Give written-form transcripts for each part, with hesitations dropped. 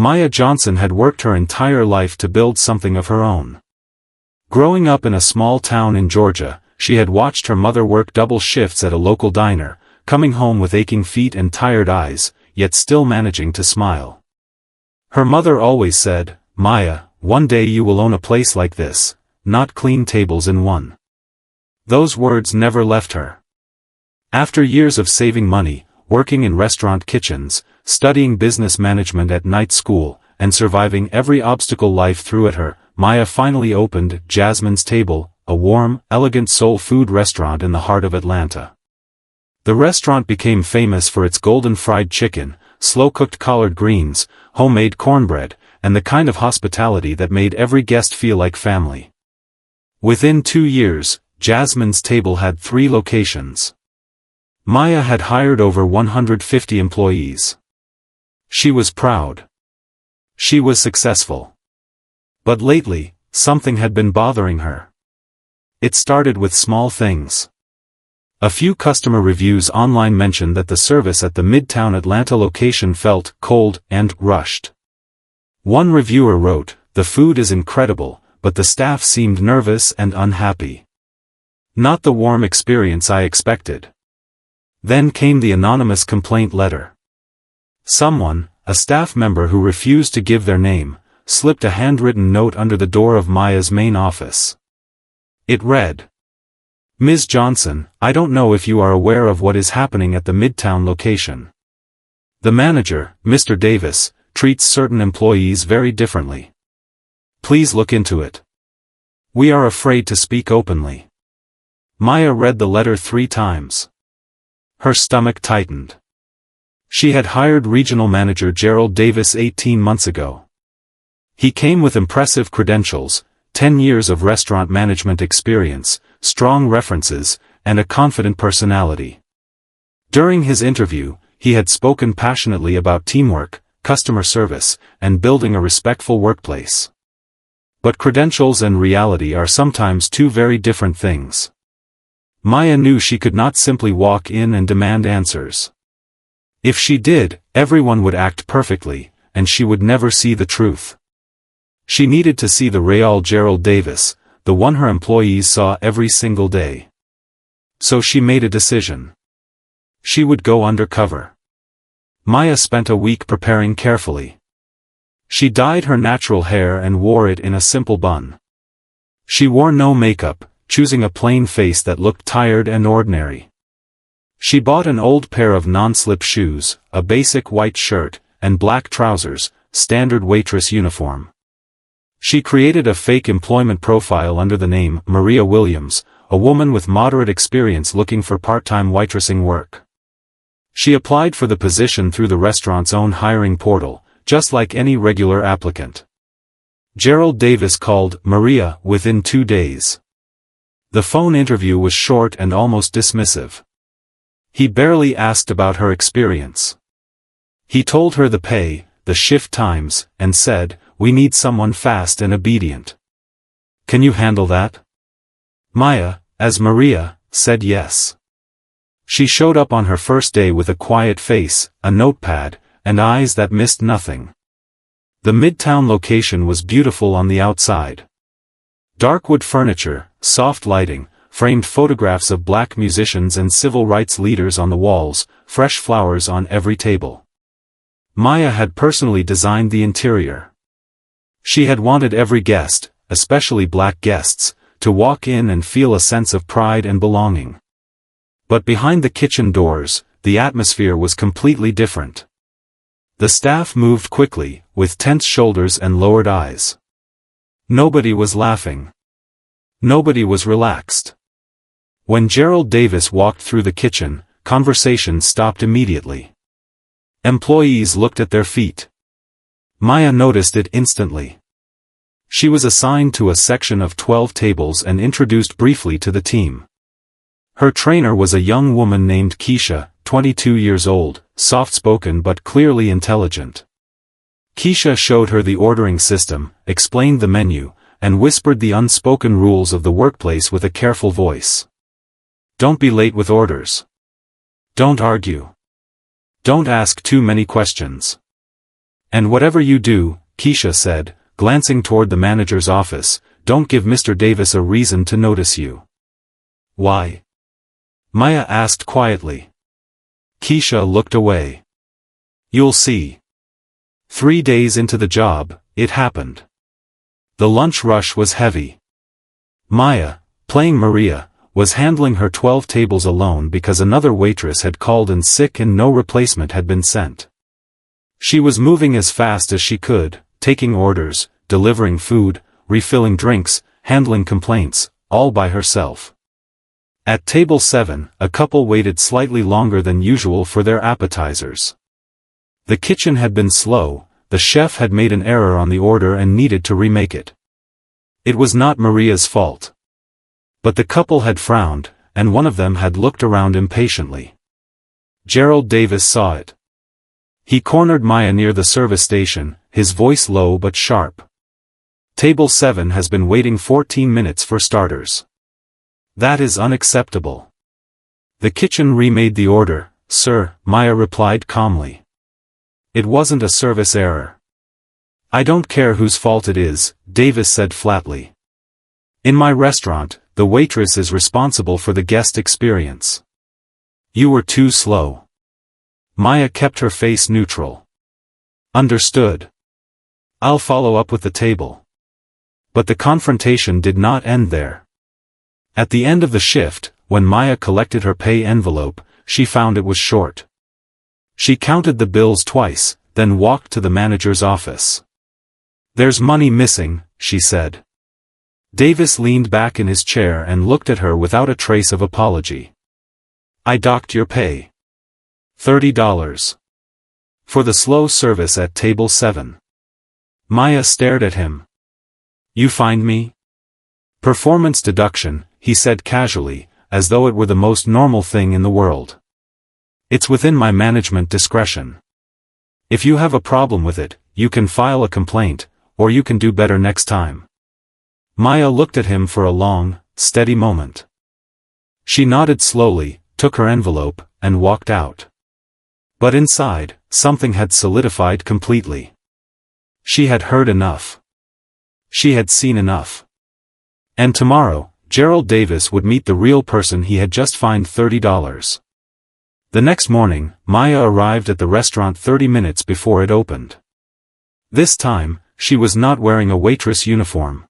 Maya Johnson had worked her entire life to build something of her own. Growing up in a small town in Georgia, she had watched her mother work double shifts at a local diner, coming home with aching feet and tired eyes, yet still managing to smile. Her mother always said, "Maya, one day you will own a place like this, not clean tables in one." Those words never left her. After years of saving money, working in restaurant kitchens, studying business management at night school, and surviving every obstacle life threw at her, Maya finally opened Jasmine's Table, a warm, elegant soul food restaurant in the heart of Atlanta. The restaurant became famous for its golden fried chicken, slow-cooked collard greens, homemade cornbread, and the kind of hospitality that made every guest feel like family. Within 2 years, Jasmine's Table had 3 locations. Maya had hired over 150 employees. She was proud. She was successful. But lately, something had been bothering her. It started with small things. A few customer reviews online mentioned that the service at the Midtown Atlanta location felt cold and rushed. One reviewer wrote, "The food is incredible, but the staff seemed nervous and unhappy. Not the warm experience I expected." Then came the anonymous complaint letter. Someone, a staff member who refused to give their name, slipped a handwritten note under the door of Maya's main office. It read, "Ms. Johnson, I don't know if you are aware of what is happening at the Midtown location. The manager, Mr. Davis, treats certain employees very differently. Please look into it. We are afraid to speak openly." Maya read the letter 3 times. Her stomach tightened. She had hired regional manager Gerald Davis 18 months ago. He came with impressive credentials, 10 years of restaurant management experience, strong references, and a confident personality. During his interview, he had spoken passionately about teamwork, customer service, and building a respectful workplace. But credentials and reality are sometimes 2 very different things. Maya knew she could not simply walk in and demand answers. If she did, everyone would act perfectly, and she would never see the truth. She needed to see the real Gerald Davis, the one her employees saw every single day. So she made a decision. She would go undercover. Maya spent a week preparing carefully. She dyed her natural hair and wore it in a simple bun. She wore no makeup, choosing a plain face that looked tired and ordinary. She bought an old pair of non-slip shoes, a basic white shirt, and black trousers, standard waitress uniform. She created a fake employment profile under the name Maria Williams, a woman with moderate experience looking for part-time waitressing work. She applied for the position through the restaurant's own hiring portal, just like any regular applicant. Gerald Davis called Maria within 2 days. The phone interview was short and almost dismissive. He barely asked about her experience. He told her the pay, the shift times, and said, "We need someone fast and obedient. Can you handle that?" Maya, as Maria, said yes. She showed up on her first day with a quiet face, a notepad, and eyes that missed nothing. The Midtown location was beautiful on the outside. Dark wood furniture, soft lighting, framed photographs of black musicians and civil rights leaders on the walls, fresh flowers on every table. Maya had personally designed the interior. She had wanted every guest, especially black guests, to walk in and feel a sense of pride and belonging. But behind the kitchen doors, the atmosphere was completely different. The staff moved quickly, with tense shoulders and lowered eyes. Nobody was laughing. Nobody was relaxed. When Gerald Davis walked through the kitchen, conversation stopped immediately. Employees looked at their feet. Maya noticed it instantly. She was assigned to a section of 12 tables and introduced briefly to the team. Her trainer was a young woman named Keisha, 22 years old, soft-spoken but clearly intelligent. Keisha showed her the ordering system, explained the menu, and whispered the unspoken rules of the workplace with a careful voice. Don't be late with orders. Don't argue. Don't ask too many questions. And whatever you do, Keisha said, glancing toward the manager's office, don't give Mr. Davis a reason to notice you. Why? Maya asked quietly. Keisha looked away. You'll see. 3 days into the job, it happened. The lunch rush was heavy. Maya, playing Maria, was handling her 12 tables alone because another waitress had called in sick and no replacement had been sent. She was moving as fast as she could, taking orders, delivering food, refilling drinks, handling complaints, all by herself. At table 7, a couple waited slightly longer than usual for their appetizers. The kitchen had been slow, the chef had made an error on the order and needed to remake it. It was not Maria's fault. But the couple had frowned, and one of them had looked around impatiently. Gerald Davis saw it. He cornered Maya near the service station, his voice low but sharp. Table 7 has been waiting 14 minutes for starters. That is unacceptable. The kitchen remade the order, sir, Maya replied calmly. It wasn't a service error. I don't care whose fault it is, Davis said flatly. In my restaurant, the waitress is responsible for the guest experience. You were too slow. Maya kept her face neutral. Understood. I'll follow up with the table. But the confrontation did not end there. At the end of the shift, when Maya collected her pay envelope, she found it was short. She counted the bills twice, then walked to the manager's office. There's money missing, she said. Davis leaned back in his chair and looked at her without a trace of apology. I docked your pay. $30. For the slow service at table 7. Maya stared at him. You find me? Performance deduction, he said casually, as though it were the most normal thing in the world. It's within my management discretion. If you have a problem with it, you can file a complaint, or you can do better next time. Maya looked at him for a long, steady moment. She nodded slowly, took her envelope, and walked out. But inside, something had solidified completely. She had heard enough. She had seen enough. And tomorrow, Gerald Davis would meet the real person he had just fined $30. The next morning, Maya arrived at the restaurant 30 minutes before it opened. This time, she was not wearing a waitress uniform.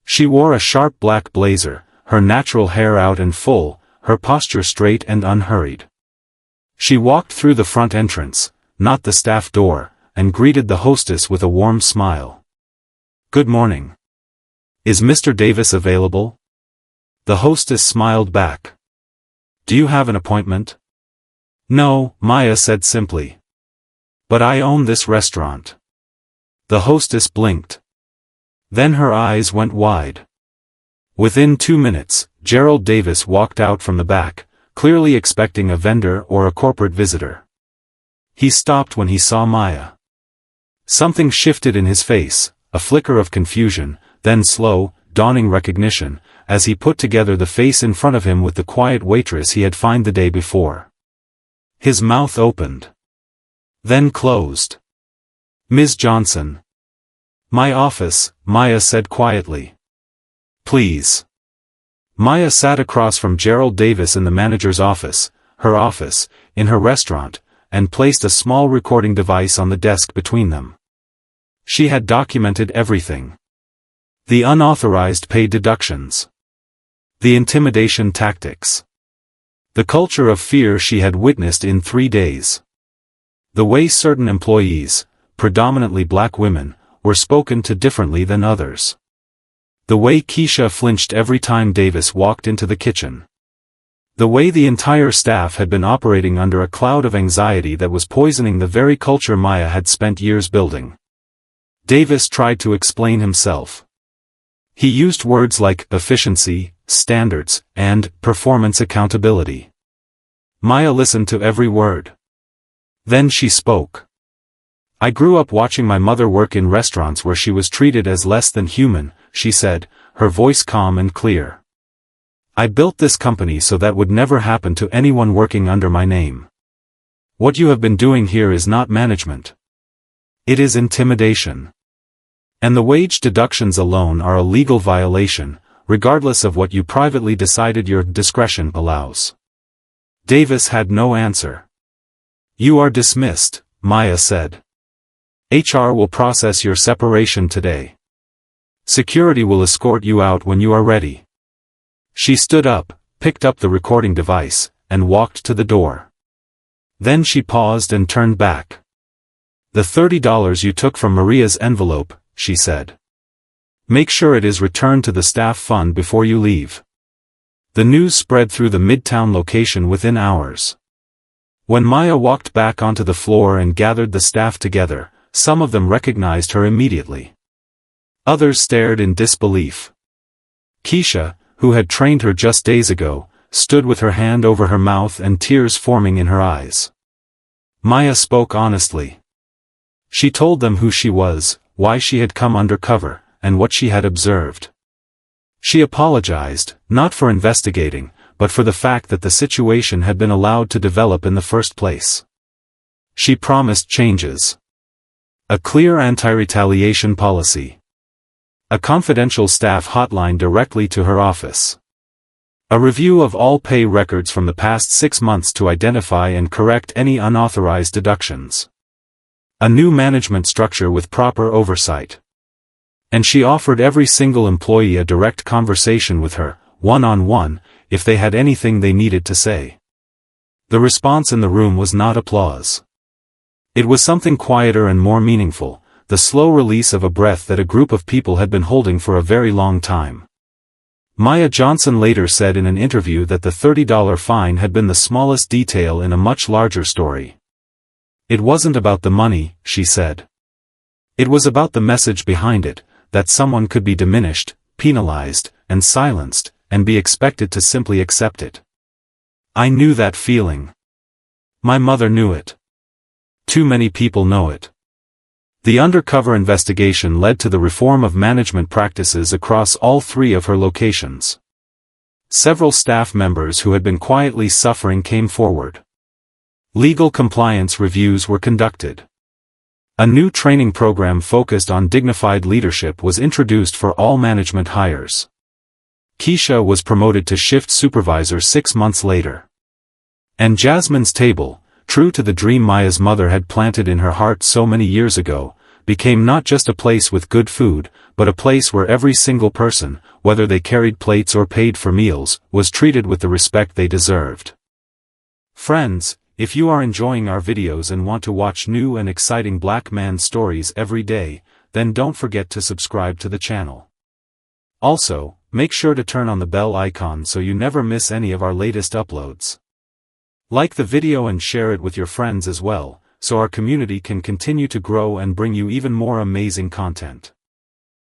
She wore a sharp black blazer, her natural hair out and full, her posture straight and unhurried. She walked through the front entrance, not the staff door, and greeted the hostess with a warm smile. Good morning. Is Mr. Davis available? The hostess smiled back. Do you have an appointment? No, Maya said simply. But I own this restaurant. The hostess blinked. Then her eyes went wide. Within 2 minutes, Gerald Davis walked out from the back, clearly expecting a vendor or a corporate visitor. He stopped when he saw Maya. Something shifted in his face, a flicker of confusion, then slow, dawning recognition, as he put together the face in front of him with the quiet waitress he had fined the day before. His mouth opened. Then closed. Ms. Johnson. My office, Maya said quietly. Please. Maya sat across from Gerald Davis in the manager's office, in her restaurant, and placed a small recording device on the desk between them. She had documented everything. The unauthorized pay deductions. The intimidation tactics. The culture of fear she had witnessed in 3 days. The way certain employees, predominantly black women, were spoken to differently than others. The way Keisha flinched every time Davis walked into the kitchen. The way the entire staff had been operating under a cloud of anxiety that was poisoning the very culture Maya had spent years building. Davis tried to explain himself. He used words like efficiency, standards, and performance accountability. Maya listened to every word. Then she spoke. I grew up watching my mother work in restaurants where she was treated as less than human, she said, her voice calm and clear. I built this company so that would never happen to anyone working under my name. What you have been doing here is not management. It is intimidation. And the wage deductions alone are a legal violation, regardless of what you privately decided your discretion allows. Davis had no answer. You are dismissed, Maya said. HR will process your separation today. Security will escort you out when you are ready. She stood up, picked up the recording device, and walked to the door. Then she paused and turned back. The $30 you took from Maria's envelope, she said. Make sure it is returned to the staff fund before you leave. The news spread through the Midtown location within hours. When Maya walked back onto the floor and gathered the staff together, some of them recognized her immediately. Others stared in disbelief. Keisha, who had trained her just days ago, stood with her hand over her mouth and tears forming in her eyes. Maya spoke honestly. She told them who she was, why she had come undercover, and what she had observed. She apologized, not for investigating, but for the fact that the situation had been allowed to develop in the first place. She promised changes. A clear anti-retaliation policy. A confidential staff hotline directly to her office. A review of all pay records from the past 6 months to identify and correct any unauthorized deductions. A new management structure with proper oversight. And she offered every single employee a direct conversation with her, one-on-one, if they had anything they needed to say. The response in the room was not applause. It was something quieter and more meaningful, the slow release of a breath that a group of people had been holding for a very long time. Maya Johnson later said in an interview that the $30 fine had been the smallest detail in a much larger story. It wasn't about the money, she said. It was about the message behind it, that someone could be diminished, penalized, and silenced, and be expected to simply accept it. I knew that feeling. My mother knew it. Too many people know it. The undercover investigation led to the reform of management practices across all 3 of her locations. Several staff members who had been quietly suffering came forward. Legal compliance reviews were conducted. A new training program focused on dignified leadership was introduced for all management hires. Keisha was promoted to shift supervisor 6 months later. And Jasmine's table, true to the dream Maya's mother had planted in her heart so many years ago, became not just a place with good food, but a place where every single person, whether they carried plates or paid for meals, was treated with the respect they deserved. Friends, if you are enjoying our videos and want to watch new and exciting black man stories every day, then don't forget to subscribe to the channel. Also, make sure to turn on the bell icon so you never miss any of our latest uploads. Like the video and share it with your friends as well, so our community can continue to grow and bring you even more amazing content.